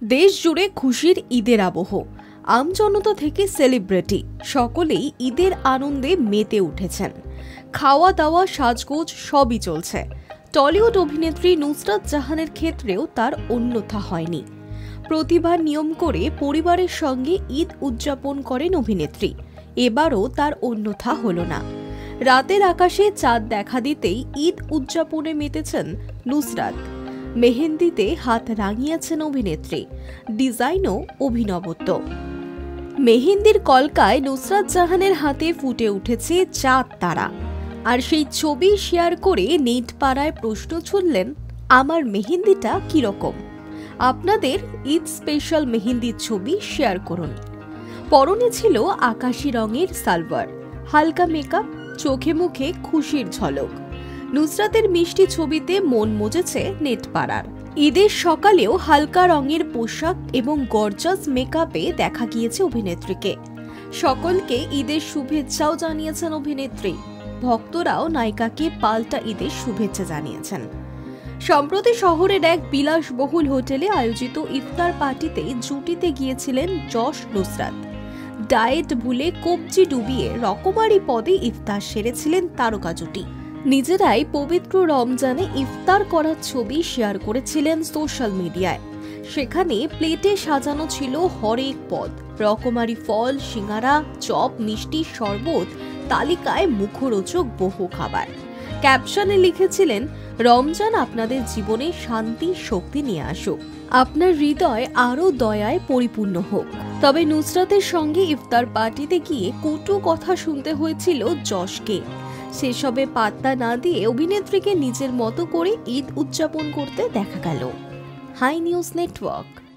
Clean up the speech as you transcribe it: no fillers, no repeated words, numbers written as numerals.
দেশ জুড়ে খুশির ঈদের আবহ। আমজনতা থেকে সেলিব্রিটি সকলেই ঈদের আনন্দে মেতে উঠেছেন। খাওয়া দাওয়া সাজগোজ সবই চলছে। টলিউড অভিনেত্রী নুসরাত জাহানের ক্ষেত্রেও তার অন্যথা হয়নি। প্রতিবার নিয়ম করে পরিবারের সঙ্গে ঈদ উদযাপন করেন অভিনেত্রী। এবারও তার অন্যথা হল না। রাতের আকাশে চাঁদ দেখা দিতেই ঈদ উদযাপনে মেতেছেন নুসরাত। মেহেন্দিতে হাত রাঙিয়েছেন অভিনেত্রী। ডিজাইনও অভিনবত্ব। মেহেন্দির কলকায় নুসরাত জাহানের হাতে ফুটে উঠেছে চাঁদ তারা। আর সেই ছবি শেয়ার করে নেট পাড়ায় প্রশ্ন ছুড়লেন, আমার মেহেন্দিটা কিরকম? আপনাদের ঈদ স্পেশাল মেহেন্দির ছবি শেয়ার করুন। পরনে ছিল আকাশি রঙের সালওয়ার, হালকা মেকআপ, চোখে মুখে খুশির ঝলক। নুসরাতের মিষ্টি ছবিতে মন মজেছে নেট পাড়ার। ঈদের সকালেও হালকা রঙের পোশাক এবং গর্জাস মেকআপে দেখা গিয়েছে অভিনেত্রীকে। সকলকে ঈদের শুভেচ্ছাও জানিয়েছেন অভিনেত্রী। ভক্তরাও নায়িকাকে পাল্টা ঈদের শুভেচ্ছা জানিয়েছেন। সম্প্রতি শহরের এক বিলাসবহুল হোটেলে আয়োজিত ইফতার পার্টিতে জুটিতে গিয়েছিলেন যশ নুসরাত। ডায়েট ভুলে কবজি ডুবিয়ে রকমারি পদে ইফতার সেরেছিলেন তারকা জুটি। নিজেরাই পবিত্র রমজানে ইফতার করার ছবি শেয়ার করেছিলেন সোশ্যাল মিডিয়ায়। সেখানে প্লেটে সাজানো ছিল হরেক পদ, রকমারি ফল, সিঙ্গারা, চপ, মিষ্টি, শরবত, তালিকায় মুখরোচক বহু খাবার। ক্যাপশনে লিখেছিলেন, রমজান আপনাদের জীবনে শান্তি শক্তি নিয়ে আসুক, আপনার হৃদয় আরও দয়ায় পরিপূর্ণ হোক। তবে নুসরাতের সঙ্গে ইফতার পার্টিতে গিয়ে কটু কথা শুনতে হয়েছিল যশকে। সেসবে পাত্তা না দিয়ে অভিনেত্রীকে নিজের মতো করে ঈদ উদযাপন করতে দেখা গেল। Hi News network.